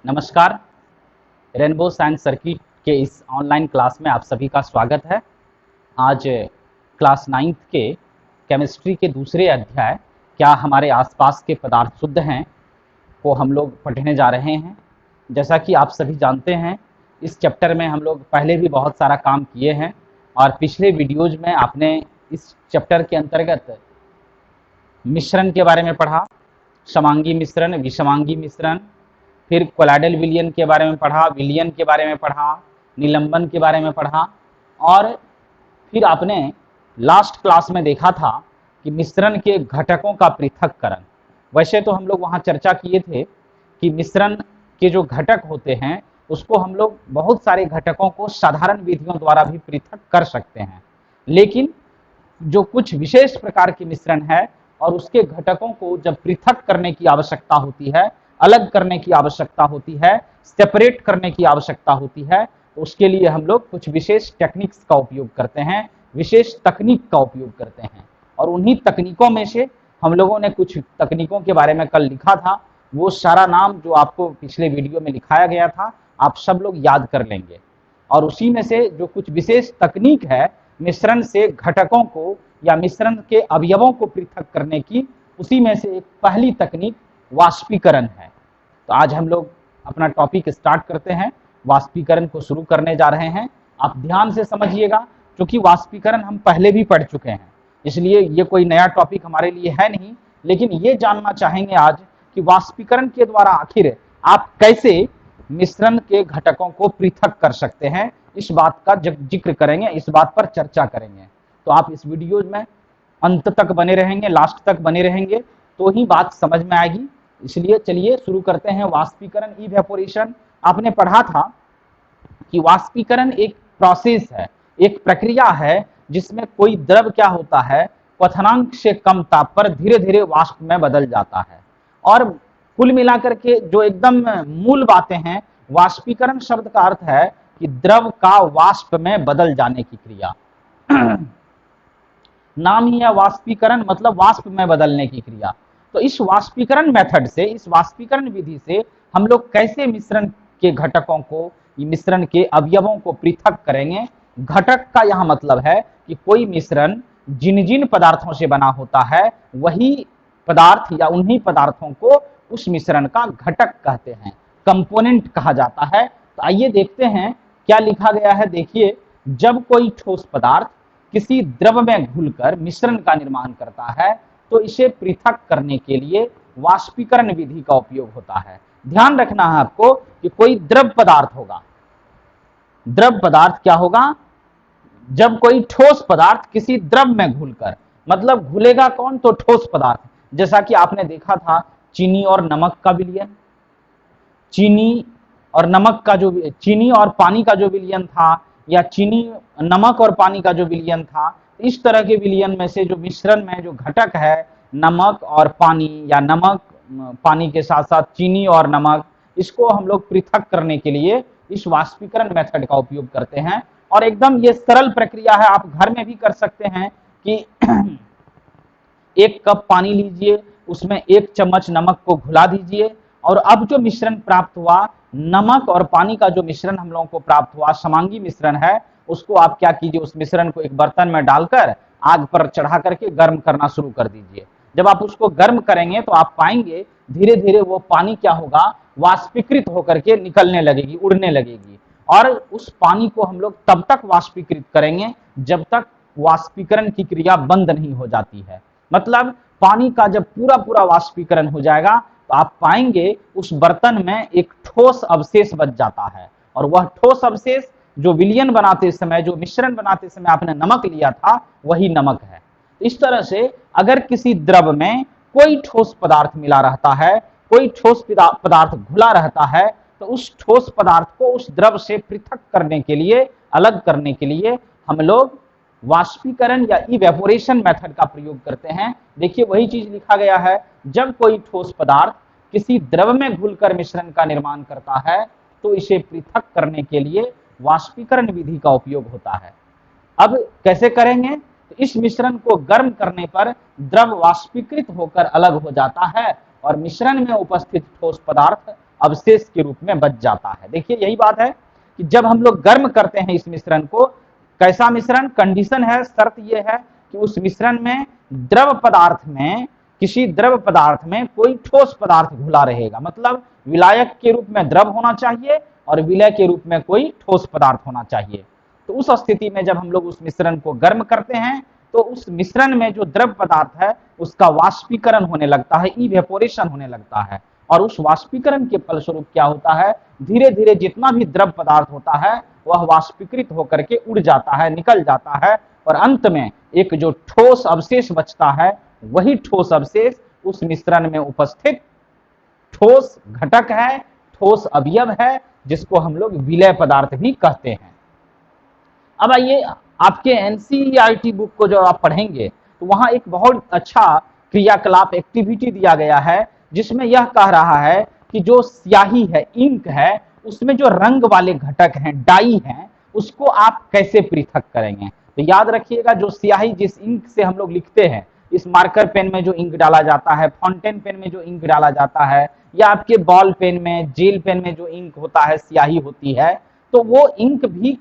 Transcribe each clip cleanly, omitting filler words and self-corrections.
नमस्कार। Rainbow science circuit के इस ऑनलाइन क्लास में आप सभी का स्वागत है। आज क्लास 9th के केमिस्ट्री के दूसरे अध्याय क्या हमारे आसपास के पदार्थ शुद्ध हैं को हम लोग पढ़ने जा रहे हैं। जैसा कि आप सभी जानते हैं, इस चैप्टर में हम लोग पहले भी बहुत सारा काम किए हैं और पिछले वीडियोज में आपने इस चैप्टर के अंतर्गत मिश्रण के बारे में पढ़ा, समांगी मिश्रण, विषमांगी मिश्रण, फिर कोलाइडल विलयन के बारे में पढ़ा, विलयन के बारे में पढ़ा, निलंबन के बारे में पढ़ा और फिर आपने लास्ट क्लास में देखा था कि मिश्रण के घटकों का पृथक्करण। वैसे तो हम लोग वहाँ चर्चा किए थे कि मिश्रण के जो घटक होते हैं उसको हम लोग बहुत सारे घटकों को साधारण विधियों द्वारा भी पृथक कर सकते हैं, लेकिन जो कुछ विशेष प्रकार के मिश्रण है और उसके घटकों को जब पृथक करने की आवश्यकता होती है, अलग करने की आवश्यकता होती है, सेपरेट करने की आवश्यकता होती है, तो उसके लिए हम लोग कुछ विशेष टेक्निक्स का उपयोग करते हैं, विशेष तकनीक का उपयोग करते हैं। और उन्हीं तकनीकों में से हम लोगों ने कुछ तकनीकों के बारे में कल लिखा था, वो सारा नाम जो आपको पिछले वीडियो में लिखाया गया था आप सब लोग याद कर लेंगे। और उसी में से जो कुछ विशेष तकनीक है मिश्रण से घटकों को या मिश्रण के अवयवों को पृथक करने की, उसी में से एक पहली तकनीक वाष्पीकरण है। तो आज हम लोग अपना टॉपिक स्टार्ट करते हैं, वाष्पीकरण को शुरू करने जा रहे हैं। आप ध्यान से समझिएगा, क्योंकि वाष्पीकरण हम पहले भी पढ़ चुके हैं, इसलिए ये कोई नया टॉपिक हमारे लिए है नहीं, लेकिन ये जानना चाहेंगे आज कि वाष्पीकरण के द्वारा आखिर आप कैसे मिश्रण के घटकों को पृथक कर सकते हैं। इस बात का जिक्र करेंगे, इस बात पर चर्चा करेंगे। तो आप इस वीडियो में अंत तक बने रहेंगे, लास्ट तक बने रहेंगे, तो ही बात समझ में आएगी। इसलिए चलिए शुरू करते हैं। वाष्पीकरण, इवेपोरेशन, आपने पढ़ा था कि वाष्पीकरण एक प्रोसेस है, एक प्रक्रिया है जिसमें कोई द्रव क्या होता है, क्वथनांक से कम ताप पर धीरे धीरे वाष्प में बदल जाता है। और कुल मिलाकर के जो एकदम मूल बातें हैं, वाष्पीकरण शब्द का अर्थ है कि द्रव का वाष्प में बदल जाने की क्रिया। नाम ही है वाष्पीकरण, मतलब वाष्प में बदलने की क्रिया। तो इस वाष्पीकरण मेथड से, इस वाष्पीकरण विधि से हम लोग कैसे मिश्रण के घटकों को, मिश्रण के अवयवों को पृथक करेंगे। घटक का यह मतलब है कि कोई मिश्रण जिन जिन पदार्थों से बना होता है वही पदार्थ या उन्हीं पदार्थों को उस मिश्रण का घटक कहते हैं, कंपोनेंट कहा जाता है। तो आइए देखते हैं क्या लिखा गया है। देखिए, जब कोई ठोस पदार्थ किसी द्रव में घुलकर मिश्रण का निर्माण करता है तो इसे पृथक करने के लिए वाष्पीकरण विधि का उपयोग होता है। ध्यान रखना है आपको कि कोई द्रव पदार्थ होगा, द्रव पदार्थ क्या होगा, जब कोई ठोस पदार्थ किसी द्रव में घुलकर, मतलब घुलेगा कौन, तो ठोस पदार्थ। जैसा कि आपने देखा था चीनी और नमक का विलयन, चीनी और नमक का जो, चीनी और पानी का जो विलयन था, या चीनी, नमक और पानी का जो विलयन था, इस तरह के विलयन में से जो मिश्रण में जो घटक है नमक और पानी, या नमक पानी के साथ साथ चीनी और नमक, इसको हम लोग पृथक करने के लिए इस वाष्पीकरण मेथड का उपयोग करते हैं। और एकदम ये सरल प्रक्रिया है, आप घर में भी कर सकते हैं कि एक कप पानी लीजिए, उसमें 1 चम्मच नमक को घुला दीजिए, और अब जो मिश्रण प्राप्त हुआ, नमक और पानी का जो मिश्रण हम लोगों को प्राप्त हुआ, समांगी मिश्रण है, उसको आप क्या कीजिए, उस मिश्रण को एक बर्तन में डालकर आग पर चढ़ा करके गर्म करना शुरू कर दीजिए। जब आप उसको गर्म करेंगे तो आप पाएंगे धीरे धीरे वो पानी क्या होगा, वाष्पीकृत होकर के निकलने लगेगी, उड़ने लगेगी। और उस पानी को हम लोग तब तक वाष्पीकृत करेंगे जब तक वाष्पीकरण की क्रिया बंद नहीं हो जाती है। मतलब पानी का जब पूरा पूरा वाष्पीकरण हो जाएगा तो आप पाएंगे उस बर्तन में एक ठोस अवशेष बच जाता है, और वह ठोस अवशेष जो विलयन बनाते समय, जो मिश्रण बनाते समय आपने नमक लिया था, वही नमक है। इस तरह से अगर किसी द्रव में कोई ठोस पदार्थ मिला रहता है, कोई ठोस पदार्थ घुला रहता है, तो उस ठोस पदार्थ को उस द्रव से पृथक करने के लिए, अलग करने के लिए हम लोग वाष्पीकरण या इवेपोरेशन मेथड का प्रयोग करते हैं। देखिए वही चीज लिखा गया है, जब कोई ठोस पदार्थ किसी द्रव में घुलकर मिश्रण का निर्माण करता है तो इसे पृथक करने के लिए वाष्पीकरण विधि का उपयोग होता है। अब कैसे करेंगे, तो इस मिश्रण को गर्म करने पर द्रव वाष्पीकृत होकर अलग हो जाता है और मिश्रण में उपस्थित ठोस पदार्थ अवशेष के रूप में बच जाता है। देखिए यही बात है कि जब हम लोग गर्म करते हैं इस मिश्रण को, कैसा मिश्रण, कंडीशन है, शर्त यह है कि उस मिश्रण में द्रव पदार्थ में, किसी द्रव पदार्थ में कोई ठोस पदार्थ घुला रहेगा, मतलब विलायक के रूप में द्रव होना चाहिए और विलय के रूप में कोई ठोस पदार्थ होना चाहिए। तो उस स्थिति में जब हम लोग उस मिश्रण को गर्म करते हैं तो उस मिश्रण में जो द्रव पदार्थ है उसका वाष्पीकरण होने लगता है, इवेपोरेशन होने लगता है। और उस वाष्पीकरण के फलस्वरूप क्या होता है, धीरे धीरे जितना भी द्रव पदार्थ होता है वह वाष्पीकृत होकर के उड़ जाता है, निकल जाता है, और अंत में एक जो ठोस अवशेष बचता है वही ठोस अवशेष उस मिश्रण में उपस्थित ठोस घटक है, ठोस अवयव है, जिसको हम लोग विलय पदार्थ भी कहते हैं। अब आइए, आपके एनसीईआरटी बुक को जो आप पढ़ेंगे तो वहां एक बहुत अच्छा क्रियाकलाप एक्टिविटी दिया गया है, जिसमें यह कह रहा है कि जो स्याही है, इंक है, उसमें जो रंग वाले घटक हैं, डाई हैं, उसको आप कैसे पृथक करेंगे। तो याद रखिएगा, जो स्याही जिस इंक से हम लोग लिखते हैं, इस मार्कर पेन में जो इंक डाला जाता है, फाउंटेन पेन में जो इंक डाला जाता है, या आपके बॉल पेन में, जेल पेन में जो इंक होता है, स्याही होती है, तो वो इंक भी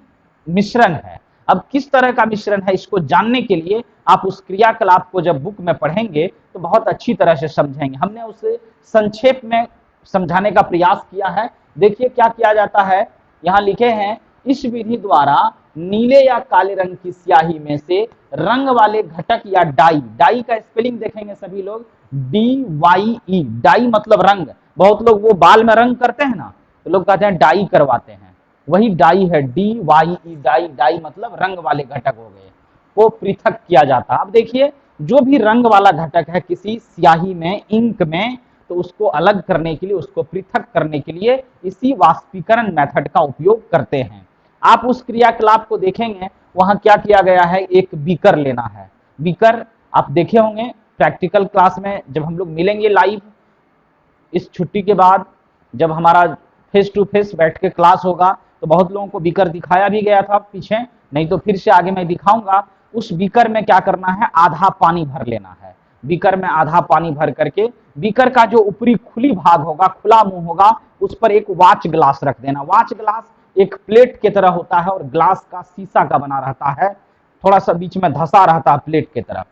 मिश्रण है। अब किस तरह का मिश्रण है, इसको जानने के लिए आप उस क्रियाकलाप को जब बुक में पढ़ेंगे तो बहुत अच्छी तरह से समझेंगे। हमने उसे संक्षेप में समझाने का प्रयास किया है। देखिए क्या किया जाता है, यहाँ लिखे हैं, इस विधि द्वारा नीले या काले रंग की स्याही में से रंग वाले घटक या डाई, डाई का स्पेलिंग देखेंगे सभी लोग, DYE, डाई मतलब रंग। बहुत लोग वो बाल में रंग करते हैं ना, तो लोग कहते हैं डाई करवाते हैं, वही डाई है, DYE, डाई, डाई मतलब रंग वाले घटक हो गए, वो पृथक किया जाता है। अब देखिए, जो भी रंग वाला घटक है किसी स्याही में, इंक में, तो उसको अलग करने के लिए, उसको पृथक करने के लिए इसी वाष्पीकरण मेथड का उपयोग करते हैं। आप उस क्रियाकलाप को देखेंगे, वहां क्या किया गया है, एक बीकर लेना है। बीकर आप देखे होंगे प्रैक्टिकल क्लास में, जब हम लोग मिलेंगे लाइव इस छुट्टी के बाद, जब हमारा फेस टू फेस बैठ के क्लास होगा, तो बहुत लोगों को बीकर दिखाया भी गया था पीछे, नहीं तो फिर से आगे मैं दिखाऊंगा। उस बीकर में क्या करना है, आधा पानी भर लेना है। बीकर में आधा पानी भर करके बीकर का जो ऊपरी खुली भाग होगा, खुला मुंह होगा, उस पर एक वाच ग्लास रख देना। वाच ग्लास एक प्लेट की तरह होता है और ग्लास का शीशा का बना रहता है, थोड़ा सा बीच में धंसा रहता है प्लेट की तरफ।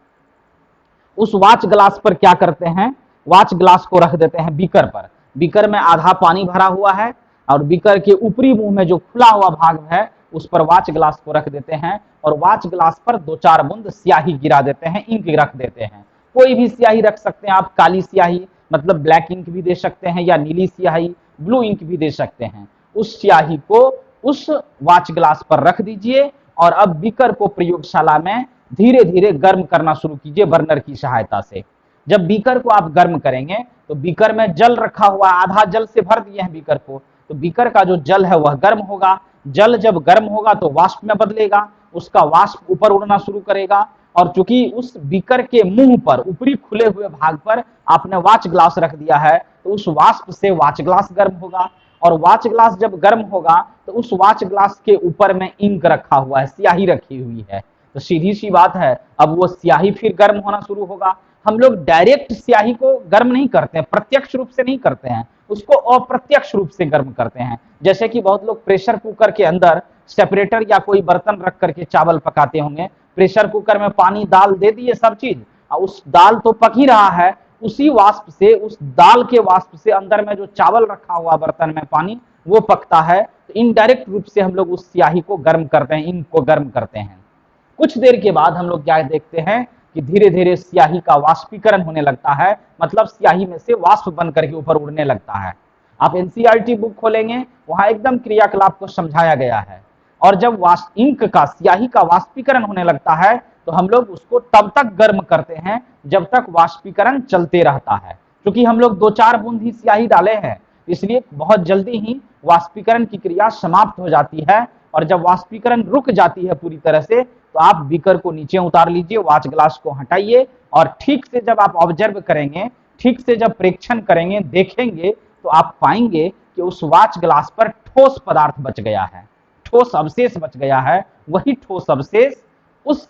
उस वाच ग्लास पर क्या करते हैं, वाच ग्लास को रख देते हैं बीकर पर। बीकर में आधा पानी भरा हुआ है और बीकर के ऊपरी मुंह में जो खुला हुआ भाग है उस पर वाच ग्लास को रख देते हैं और वाच ग्लास पर 2-4 बूंद स्याही गिरा देते हैं, इंक रख देते हैं। कोई भी स्याही रख सकते हैं आप, काली स्याही मतलब ब्लैक इंक भी दे सकते हैं, या नीली स्याही, ब्लू इंक भी दे सकते हैं। उस स्याही को उस वाच ग्लास पर रख दीजिए और अब बीकर को प्रयोगशाला में धीरे धीरे गर्म करना शुरू कीजिए बर्नर की सहायता से। जब बीकर को आप गर्म करेंगे तो बीकर में जल रखा हुआ, आधा जल से भर दिए हैं बीकर को, तो बीकर का जो जल है वह गर्म होगा। जल जब गर्म होगा तो वाष्प में बदलेगा, उसका वाष्प ऊपर उड़ना शुरू करेगा, और चूंकि उस बीकर के मुंह पर, ऊपरी खुले हुए भाग पर आपने वाच ग्लास रख दिया है, तो उस वाष्प से वाच ग्लास गर्म होगा, और वाच ग्लास जब गर्म होगा तो उस वाच ग्लास के ऊपर में इंक रखा हुआ है, स्याही रखी हुई है, तो सीधी सी बात है अब वो स्याही फिर गर्म होना शुरू होगा। हम लोग डायरेक्ट स्याही को गर्म नहीं करते हैं, प्रत्यक्ष रूप से नहीं करते हैं, उसको अप्रत्यक्ष रूप से गर्म करते हैं। जैसे कि बहुत लोग प्रेशर कुकर के अंदर सेपरेटर या कोई बर्तन रख करके चावल पकाते होंगे, प्रेशर कुकर में पानी दाल दे दिए सब चीज, और उस दाल तो पक ही रहा है, उसी वाष्प से, उस दाल के वाष्प से अंदर में जो चावल रखा हुआ बर्तन में पानी वो पकता है। तो इनडायरेक्ट रूप से हम लोग उस स्याही को गर्म करते हैं, इंक को गर्म करते हैं। कुछ देर के बाद हम लोग क्या देखते हैं कि धीरे धीरे स्याही का वाष्पीकरण होने लगता है, मतलब स्याही में से वाष्प बन करके ऊपर उड़ने लगता है। आप एनसीईआरटी बुक खोलेंगे, वहां एकदम क्रियाकलाप को समझाया गया है। और जब इंक का, स्याही का वाष्पीकरण होने लगता है तो हम लोग उसको तब तक गर्म करते हैं जब तक वाष्पीकरण चलते रहता है। क्योंकि हम लोग 2-4 बूंद ही स्याही डाले हैं, इसलिए बहुत जल्दी ही वाष्पीकरण की क्रिया समाप्त हो जाती है। और जब वाष्पीकरण रुक जाती है पूरी तरह से, तो आप बीकर को नीचे उतार लीजिए, वाच ग्लास को हटाइए, और ठीक से जब आप ऑब्जर्व करेंगे, ठीक से जब प्रेक्षण करेंगे, देखेंगे, तो आप पाएंगे कि उस वाच ग्लास पर ठोस पदार्थ बच गया है, ठोस अवशेष बच गया है। वही ठोस अवशेष उस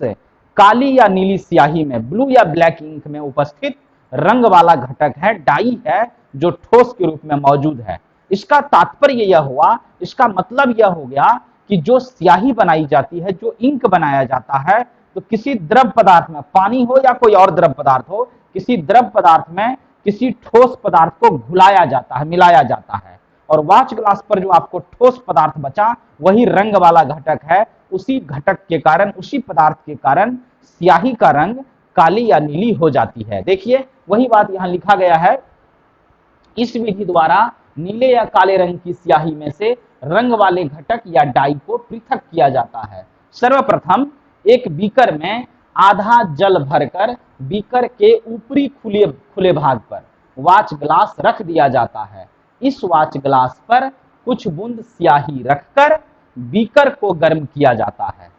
काली या नीली स्याही में, ब्लू या ब्लैक इंक में उपस्थित रंग वाला घटक है, डाई है, जो ठोस के रूप में मौजूद है। इसका तात्पर्य यह हुआ, इसका मतलब यह हो गया कि जो स्याही बनाई जाती है, जो इंक बनाया जाता है, तो किसी द्रव पदार्थ में, पानी हो या कोई और द्रव पदार्थ हो, किसी द्रव पदार्थ में किसी ठोस पदार्थ को घुलाया जाता है, मिलाया जाता है, और वाच ग्लास पर जो आपको ठोस पदार्थ बचा वही रंग वाला घटक है। उसी घटक के कारण, उसी पदार्थ के कारण स्याही का रंग काली या नीली हो जाती है। देखिए वही बात यहां लिखा गया है, इस विधि द्वारा नीले या काले रंग की स्याही में से रंग वाले घटक या डाई को पृथक किया जाता है। सर्वप्रथम एक बीकर में आधा जल भरकर बीकर के ऊपरी खुले भाग पर वाच ग्लास रख दिया जाता है। इस वाच ग्लास पर कुछ बूंद स्याही रखकर बीकर को गर्म किया जाता है,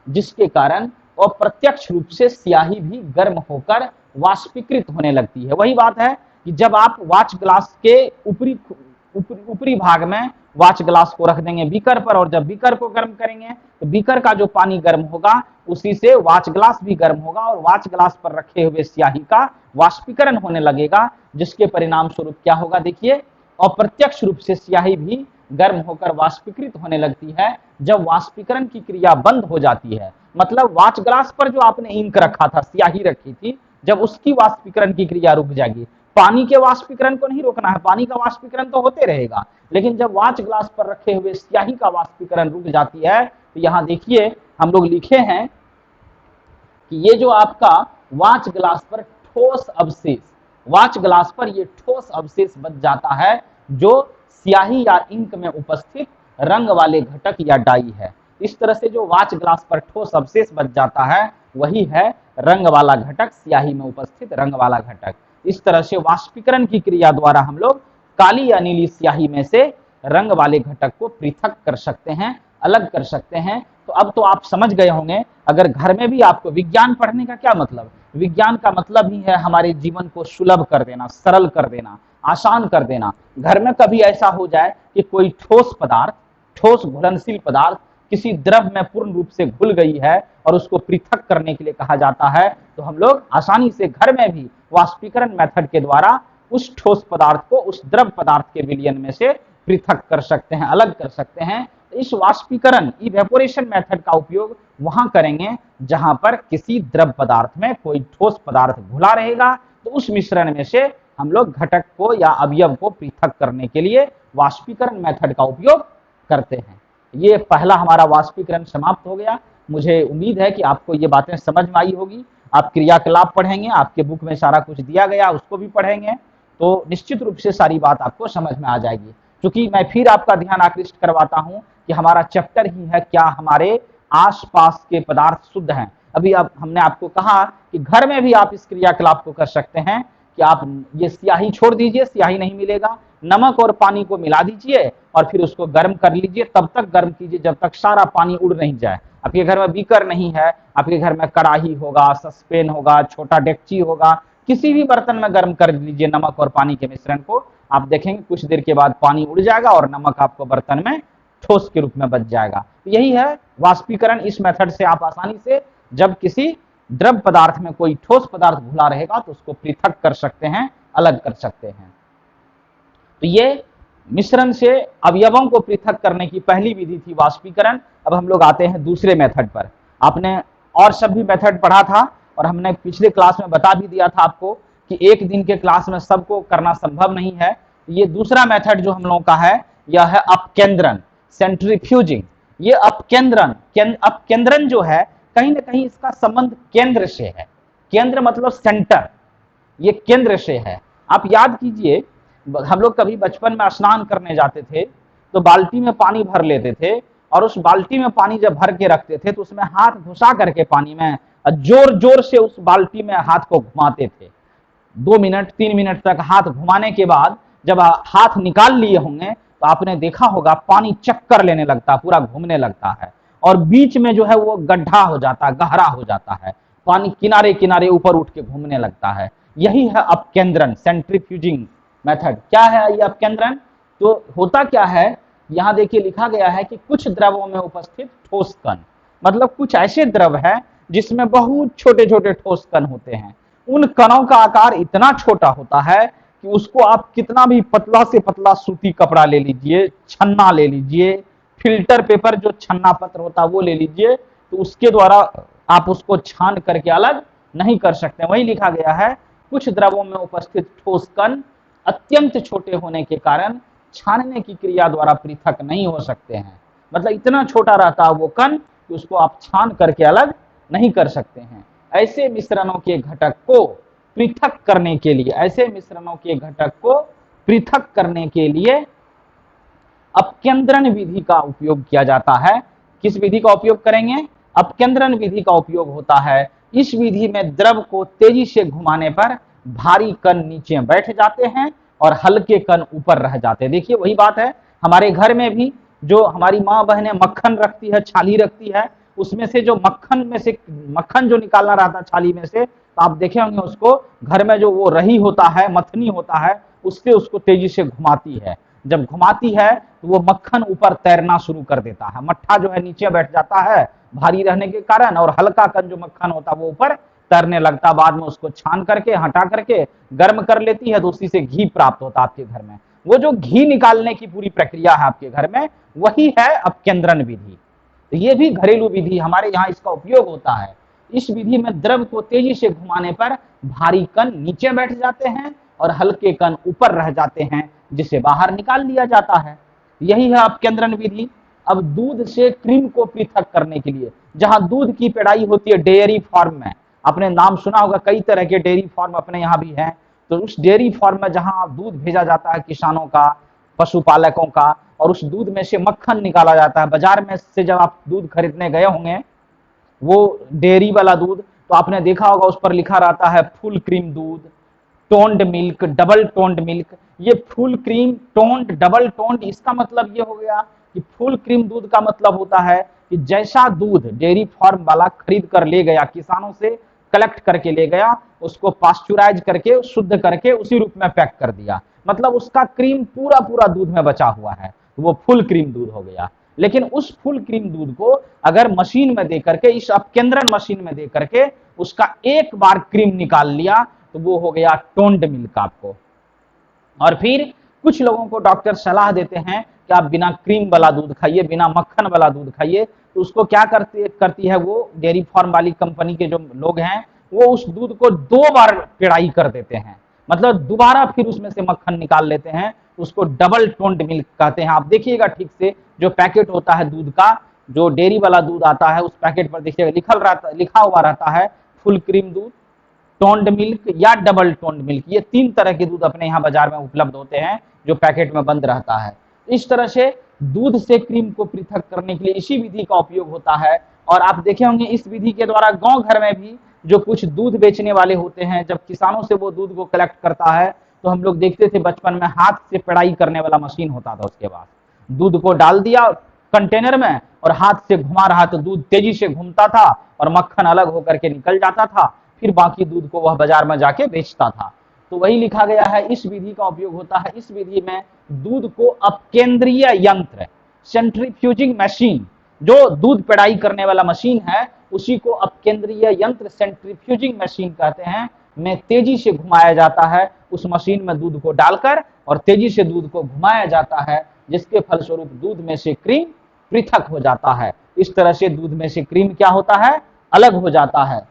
जिसके कारण अप्रत्यक्ष रूप से स्याही भी गर्म होकर वाष्पीकृत होने लगती है। वही बात है कि जब आप वाच ग्लास के ऊपरी भाग में वाच ग्लास को रख देंगे बीकर पर, और जब बीकर को गर्म करेंगे तो बीकर का जो पानी गर्म होगा उसी से वाच ग्लास भी गर्म होगा, और वाच ग्लास पर रखे हुए स्याही का वाष्पीकरण होने लगेगा, जिसके परिणाम स्वरूप क्या होगा, देखिए अप्रत्यक्ष रूप से स्याही भी गर्म होकर वाष्पीकृत होने लगती है। जब वाष्पीकरण की क्रिया बंद हो जाती है, मतलब वाच ग्लास पर जो आपने इंक रखा था, स्याही रखी थी, जब उसकी वाष्पीकरण की क्रिया रुक जाएगी, पानी के वाष्पीकरण को नहीं रोकना है, पानी का वाष्पीकरण तो होते रहेगा, लेकिन जब वाच ग्लास पर रखे हुए स्याही का वाष्पीकरण रुक जाती है, तो यहां देखिए हम लोग लिखे हैं कि ये जो आपका वाच ग्लास पर ठोस अवशेष, वाच ग्लास पर ये ठोस अवशेष बच जाता है, जो स्याही या इंक में उपस्थित रंग वाले घटक या डाई है। इस तरह से जो वाच ग्लास पर ठोस अवशेष बच जाता है वही है रंग वाला घटक, स्याही में उपस्थित रंग वाला घटक। इस तरह से वाष्पीकरण की क्रिया द्वारा हम लोग काली या नीली स्याही में से रंग वाले घटक को पृथक कर सकते हैं, अलग कर सकते हैं। तो अब तो आप समझ गए होंगे, अगर घर में भी आपको विज्ञान पढ़ने का क्या मतलब, विज्ञान का मतलब ही है हमारे जीवन को सुलभ कर देना, सरल कर देना, आसान कर देना। घर में कभी ऐसा हो जाए कि कोई ठोस पदार्थ, ठोस घुलनशील पदार्थ किसी द्रव में पूर्ण रूप से घुल गई है और उसको पृथक करने के लिए कहा जाता है, तो हम लोग आसानी से घर में भी वाष्पीकरण मेथड के द्वारा उस ठोस पदार्थ को उस द्रव पदार्थ के विलयन में से पृथक कर सकते हैं, अलग कर सकते हैं। इस वाष्पीकरण इवेपोरेशन मेथड का उपयोग वहां करेंगे जहां पर किसी द्रव पदार्थ में कोई ठोस पदार्थ घुला रहेगा, तो उस मिश्रण में से हम लोग घटक को या अवयव को पृथक करने के लिए वाष्पीकरण मेथड का उपयोग करते हैं। ये पहला हमारा वाष्पीकरण समाप्त हो गया। मुझे उम्मीद है कि आपको ये बातें समझ में आई होगी। आप क्रियाकलाप पढ़ेंगे, आपके बुक में सारा कुछ दिया गया उसको भी पढ़ेंगे, तो निश्चित रूप से सारी बात आपको समझ में आ जाएगी। क्योंकि मैं फिर आपका ध्यान आकृष्ट करवाता हूं कि हमारा चैप्टर ही है क्या हमारे आसपास के पदार्थ शुद्ध हैं। अभी हमने आपको कहा कि घर में भी आप इस क्रियाकलाप को कर सकते हैं कि आप ये स्याही छोड़ दीजिए, स्याही नहीं मिलेगा, नमक और पानी को मिला दीजिए और फिर उसको गर्म कर लीजिए। तब तक गर्म कीजिए जब तक सारा पानी उड़ नहीं जाए। आपके घर में बीकर नहीं है, आपके घर में कड़ाही होगा, सस्पेन होगा, छोटा डेगची होगा, किसी भी बर्तन में गर्म कर लीजिए नमक और पानी के मिश्रण को। आप देखेंगे कुछ देर के बाद पानी उड़ जाएगा और नमक आपको बर्तन में ठोस के रूप में बच जाएगा। यही है वाष्पीकरण। इस मेथड से आप आसानी से जब किसी द्रव पदार्थ में कोई ठोस पदार्थ घुला रहेगा तो उसको पृथक कर सकते हैं, अलग कर सकते हैं। तो ये मिश्रण से अवयवों को पृथक करने की पहली विधि थी वाष्पीकरण। अब हम लोग आते हैं दूसरे मेथड पर। आपने और सब भी मेथड पढ़ा था और हमने पिछले क्लास में बता भी दिया था आपको कि एक दिन के क्लास में सबको करना संभव नहीं है। ये दूसरा मेथड जो हम लोगों का है यह है अपकेंद्रण, सेंट्रीफ्यूजिंग। ये अपकेंद्रण जो है कहीं ना कहीं इसका संबंध केंद्र से है। केंद्र मतलब सेंटर, ये केंद्र से है। आप याद कीजिए, हम लोग कभी बचपन में स्नान करने जाते थे तो बाल्टी में पानी भर लेते थे और उस बाल्टी में पानी जब भर के रखते थे तो उसमें हाथ घुसा करके पानी में जोर जोर से उस बाल्टी में हाथ को घुमाते थे। 2 मिनट 3 मिनट तक हाथ घुमाने के बाद जब हाथ निकाल लिए होंगे तो आपने देखा होगा पानी चक्कर लेने लगता, पूरा घूमने लगता है और बीच में जो है वो गड्ढा हो जाता है, गहरा हो जाता है, पानी किनारे किनारे ऊपर उठ के घूमने लगता है। यही है अपकेंद्रण, सेंट्रीफ्यूजिंग मेथड। क्या है ये अपकेंद्रण? तो होता क्या है, यहां देखिए लिखा गया है कि कुछ द्रवों में उपस्थित ठोस कण, मतलब कुछ ऐसे द्रव है जिसमें बहुत छोटे छोटे ठोस कण होते हैं। उन कणों का आकार इतना छोटा होता है कि कि उसको आप कितना भी पतला से पतला सूती कपड़ा ले लीजिए, छन्ना ले लीजिए, फिल्टर पेपर जो छन्ना पत्र होता है वो ले लीजिए, तो उसके द्वारा आप उसको छान करके अलग नहीं कर सकते। वही लिखा गया है, कुछ द्रवों में उपस्थित ठोस कण अत्यंत छोटे होने के कारण छानने की क्रिया द्वारा पृथक नहीं हो सकते हैं। मतलब इतना छोटा रहता है वो कण कि उसको आप छान करके अलग नहीं कर सकते हैं। ऐसे मिश्रणों के घटक को पृथक करने के लिए, ऐसे मिश्रणों के घटक को पृथक करने के लिए अपकेंद्रण विधि का उपयोग किया जाता है। किस विधि का उपयोग करेंगे? अपकेंद्रण विधि का उपयोग होता है। इस विधि में द्रव को तेजी से घुमाने पर भारी कण नीचे बैठ जाते हैं और हल्के कण ऊपर रह जाते हैं। देखिए वही बात है, हमारे घर में भी जो हमारी माँ बहनें मक्खन रखती है, छाली रखती है, उसमें से जो मक्खन जो निकालना रहता है छाली में से, तो आप देखे होंगे उसको घर में जो वो रही होता है, मथनी होता है, उससे उसको तेजी से घुमाती है। जब घुमाती है तो वो मक्खन ऊपर तैरना शुरू कर देता है, मट्ठा जो है नीचे बैठ जाता है भारी रहने के कारण, और हल्का कण जो मक्खन होता है वो ऊपर तैरने लगता है। बाद में उसको छान करके हटा करके गर्म कर लेती है, तो उसी से घी प्राप्त होता है आपके घर में। वो जो घी निकालने की पूरी प्रक्रिया है आपके घर में, वही है अपकेंद्रण विधि। तो ये भी घरेलू विधि, हमारे यहाँ इसका उपयोग होता है। इस विधि में द्रव को तेजी से घुमाने पर भारी कण नीचे बैठ जाते हैं और हल्के कण ऊपर रह जाते हैं, जिसे बाहर निकाल लिया जाता है। यही है अपकेंद्रण विधि। अब दूध से क्रीम को पृथक करने के लिए, जहां दूध की पेड़ाई होती है डेयरी फार्म में, आपने नाम सुना होगा, कई तरह के डेयरी फार्म अपने यहाँ भी हैं, तो उस डेयरी फार्म में जहां दूध भेजा जाता है किसानों का, पशुपालकों का, और उस दूध में से मक्खन निकाला जाता है। बाजार में से जब आप दूध खरीदने गए होंगे, वो डेयरी वाला दूध, तो आपने देखा होगा उस पर लिखा रहता है फुल क्रीम दूध, toned milk, double toned milk. ये full cream, toned, double toned, इसका मतलब ये हो गया कि फुल क्रीम दूध का मतलब होता है कि जैसा दूध डेयरी फार्म वाला खरीद कर ले गया, किसानों से कलेक्ट करके ले गया, उसको पास्चुराइज करके शुद्ध करके उसी रूप में पैक कर दिया, मतलब उसका क्रीम पूरा पूरा दूध में बचा हुआ है, वो फुल क्रीम दूध हो गया। लेकिन उस फुल क्रीम दूध को अगर मशीन में दे करके, इस अपकेंद्रण मशीन में दे करके उसका एक बार क्रीम निकाल लिया, तो वो हो गया टोन्ड मिल्क आपको। और फिर कुछ लोगों को डॉक्टर सलाह देते हैं कि आप बिना क्रीम वाला दूध खाइए, बिना मक्खन वाला दूध खाइए, तो उसको क्या करती है वो डेयरी फार्म वाली कंपनी के जो लोग हैं, वो उस दूध को 2 बार पेड़ाई कर देते हैं, मतलब दोबारा फिर उसमें से मक्खन निकाल लेते हैं, उसको डबल टोन्ड मिल्क कहते हैं। आप देखिएगा ठीक से, जो पैकेट होता है दूध का, जो डेयरी वाला दूध आता है, उस पैकेट पर देखिएगा लिखा हुआ रहता है फुल क्रीम दूध, टोन्ड मिल्क या डबल टोन्ड मिल्क। ये 3 तरह के दूध अपने यहाँ बाजार में उपलब्ध होते हैं, जो पैकेट में बंद रहता है। इस तरह से दूध से क्रीम को पृथक करने के लिए इसी विधि का उपयोग होता है। और आप देखे होंगे इस विधि के द्वारा गांव घर में भी जो कुछ दूध बेचने वाले होते हैं, जब किसानों से वो दूध को कलेक्ट करता है, तो हम लोग देखते थे बचपन में हाथ से पेड़ाई करने वाला मशीन होता था, उसके बाद दूध को डाल दिया कंटेनर में और हाथ से घुमा रहा, तो दूध तेजी से घूमता था और मक्खन अलग होकर के निकल जाता था, फिर बाकी दूध को वह बाजार में जाके बेचता था। तो वही लिखा गया है, इस विधि का उपयोग होता है। इस विधि में दूध को अपकेंद्रीय यंत्र, सेंट्रीफ्यूजिंग मशीन, जो दूध पेड़ाई करने वाला मशीन है, उसी को अपकेंद्रीय यंत्र, सेंट्रीफ्यूजिंग मशीन कहते हैं, में तेजी से घुमाया जाता है। उस मशीन में दूध को डालकर और तेजी से दूध को घुमाया जाता है, जिसके फलस्वरूप दूध में से क्रीम पृथक हो जाता है। इस तरह से दूध में से क्रीम क्या होता है? अलग हो जाता है।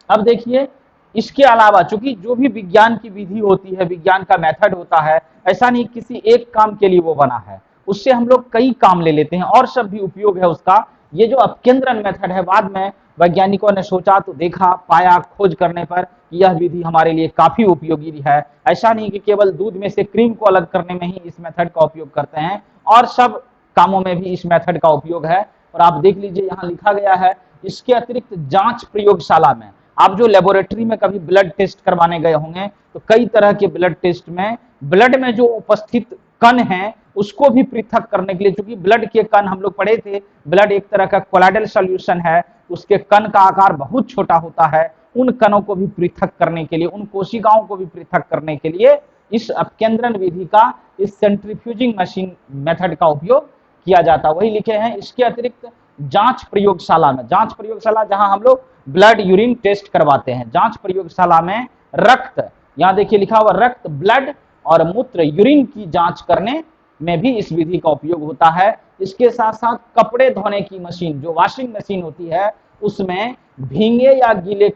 अब देखिए, इसके अलावा चूंकि जो भी विज्ञान की विधि होती है, विज्ञान का मेथड होता है, ऐसा नहीं किसी एक काम के लिए वो बना है, उससे हम लोग कई काम ले लेते हैं और सब भी उपयोग है उसका। ये जो अपकेंद्रण मेथड है, बाद में वैज्ञानिकों ने सोचा तो देखा, पाया, खोज करने पर यह विधि हमारे लिए काफी उपयोगी है। ऐसा नहीं कि केवल दूध में से क्रीम को अलग करने में ही इस मेथड का उपयोग करते हैं, और सब कामों में भी इस मेथड का उपयोग है। और आप देख लीजिए, यहाँ लिखा गया है, इसके अतिरिक्त जांच प्रयोगशाला में, आप जो लेबोरेटरी में कभी ब्लड टेस्ट करवाने गए होंगे, तो कई तरह के ब्लड टेस्ट में ब्लड में जो उपस्थित कण हैं उसको भी पृथक करने के लिए, क्योंकि ब्लड के कण हम लोग पढ़े थे, ब्लड एक तरह का कोलाइडल सॉल्यूशन है, उसके कण का आकार बहुत छोटा होता है। उन कणों को भी पृथक करने के लिए, उन कोशिकाओं को भी पृथक करने के लिए इस अपकेंद्रण विधि का, इस सेंट्रीफ्यूजिंग मशीन मेथड का उपयोग किया जाता। वही लिखे हैं, इसके अतिरिक्त जांच प्रयोगशाला में, जांच प्रयोगशाला जहां हम लोग ब्लड यूरिन टेस्ट करवाते हैं, जांच प्रयोगशाला में रक्त, यहाँ देखिए लिखा हुआ रक्त, ब्लड और मूत्र यूरिन की जांच करने में भी इस विधि का उपयोग होता है। इसके साथ साथ कपड़े धोने की मशीन, जो वॉशिंग मशीन होती है, उसमें भींगे या गीले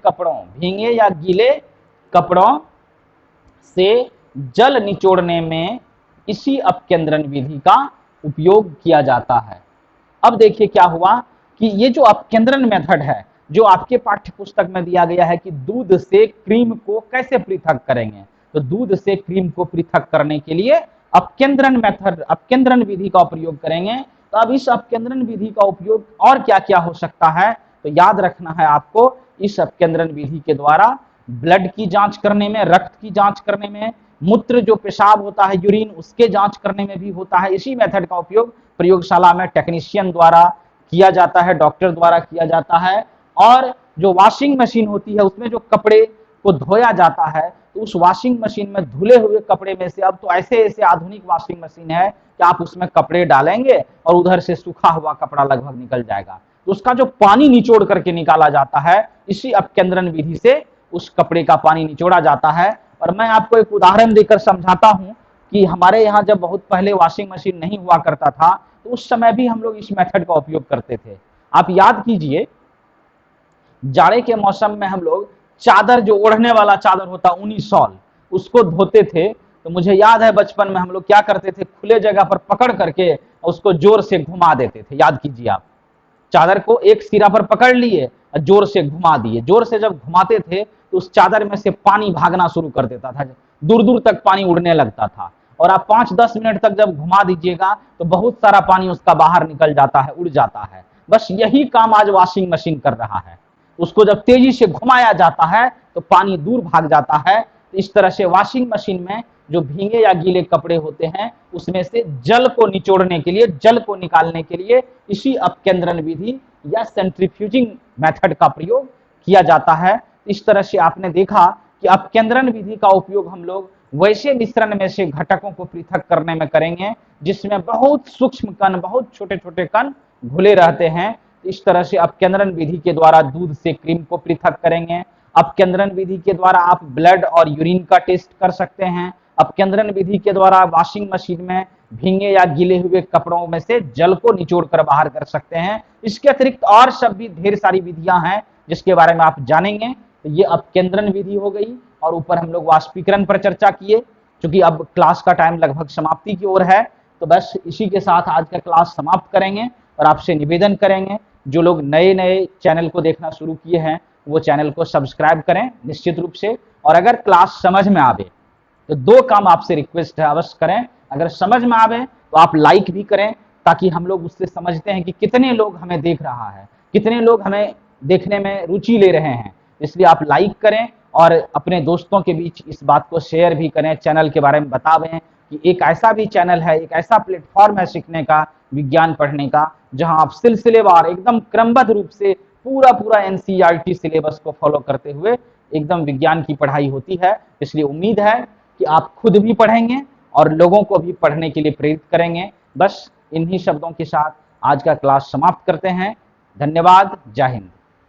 कपड़ों से जल निचोड़ने में इसी अपकेंद्रण विधि का उपयोग किया जाता है। अब देखिए क्या हुआ कि ये जो अपकेंद्रण मेथड है, जो आपके पाठ्य पुस्तक में दिया गया है कि दूध से क्रीम को कैसे पृथक करेंगे, तो दूध से क्रीम को पृथक करने के लिए अपकेंद्रण मेथड, अपकेंद्रण विधि का प्रयोग करेंगे। तो अब इस अपकेंद्रण विधि का उपयोग और क्या क्या हो सकता है, तो याद रखना है आपको, इस अपकेंद्रण विधि के द्वारा ब्लड की जांच करने में, रक्त की जांच करने में, मूत्र जो पेशाब होता है यूरिन, उसके जांच करने में भी होता है। इसी मेथड का उपयोग प्रयोगशाला में टेक्नीशियन द्वारा किया जाता है, डॉक्टर द्वारा किया जाता है। और जो वॉशिंग मशीन होती है, उसमें जो कपड़े को धोया जाता है, तो उस वॉशिंग मशीन में धुले हुए कपड़े में से, अब तो ऐसे ऐसे आधुनिक वॉशिंग मशीन है कि आप उसमें कपड़े डालेंगे और उधर से सूखा हुआ कपड़ा लगभग निकल जाएगा। तो उसका जो पानी निचोड़ करके निकाला जाता है, इसी अपकेंद्रण विधि से उस कपड़े का पानी निचोड़ा जाता है। और मैं आपको एक उदाहरण देकर समझाता हूं कि हमारे यहाँ जब बहुत पहले वॉशिंग मशीन नहीं हुआ करता था, तो उस समय भी हम लोग इस मेथड का उपयोग करते थे। आप याद कीजिए, जाड़े के मौसम में हम लोग चादर, जो ओढ़ने वाला चादर होता, ऊनी शॉल, उसको धोते थे। तो मुझे याद है बचपन में हम लोग क्या करते थे, खुले जगह पर पकड़ करके उसको जोर से घुमा देते थे। याद कीजिए, आप चादर को एक सिरा पर पकड़ लिए और जोर से घुमा दिए। जोर से जब घुमाते थे तो उस चादर में से पानी भागना शुरू कर देता था, दूर दूर तक पानी उड़ने लगता था। और आप 5-10 मिनट तक जब घुमा दीजिएगा तो बहुत सारा पानी उसका बाहर निकल जाता है, उड़ जाता है। बस यही काम आज वॉशिंग मशीन कर रहा है। उसको जब तेजी से घुमाया जाता है तो पानी दूर भाग जाता है। तो इस तरह से वॉशिंग मशीन में जो भीगे या गीले कपड़े होते हैं, उसमें से जल को निचोड़ने के लिए, जल को निकालने के लिए इसी अपकेंद्रण विधि या सेंट्रीफ्यूजिंग मेथड का प्रयोग किया जाता है। इस तरह से आपने देखा कि अपकेंद्रण विधि का उपयोग हम लोग वैसे मिश्रण में से घटकों को पृथक करने में करेंगे जिसमें बहुत सूक्ष्म कण, बहुत छोटे छोटे कण घुले रहते हैं। इस तरह से अपकेंद्रण विधि के द्वारा दूध से क्रीम को पृथक करेंगे। अपकेंद्रण विधि के द्वारा आप ब्लड और यूरिन का टेस्ट कर सकते हैं। अपकेंद्रण विधि के द्वारा वॉशिंग मशीन में भीगे या गीले हुए कपड़ों में से जल को निचोड़ कर बाहर कर सकते हैं। इसके अतिरिक्त और सब भी ढेर सारी विधियां हैं जिसके बारे में आप जानेंगे। तो ये अपकेंद्रण विधि हो गई, और ऊपर हम लोग वाष्पीकरण पर चर्चा किए। क्योंकि अब क्लास का टाइम लगभग समाप्ति की ओर है, तो बस इसी के साथ आज का क्लास समाप्त करेंगे। और आपसे निवेदन करेंगे, जो लोग नए नए चैनल को देखना शुरू किए हैं वो चैनल को सब्सक्राइब करें निश्चित रूप से। और अगर क्लास समझ में आवे तो 2 काम आपसे रिक्वेस्ट है, अवश्य करें। अगर समझ में आवे तो आप लाइक भी करें, ताकि हम लोग उससे समझते हैं कि कितने लोग हमें देख रहा है, कितने लोग हमें देखने में रुचि ले रहे हैं। इसलिए आप लाइक करें और अपने दोस्तों के बीच इस बात को शेयर भी करें, चैनल के बारे में बतावें कि एक ऐसा भी चैनल है, एक ऐसा प्लेटफॉर्म है सीखने का, विज्ञान पढ़ने का, जहां आप सिलसिलेवार एकदम क्रमबद्ध रूप से पूरा एनसीईआरटी सिलेबस को फॉलो करते हुए एकदम विज्ञान की पढ़ाई होती है। इसलिए उम्मीद है कि आप खुद भी पढ़ेंगे और लोगों को भी पढ़ने के लिए प्रेरित करेंगे। बस इन्हीं शब्दों के साथ आज का क्लास समाप्त करते हैं। धन्यवाद। जय हिंद।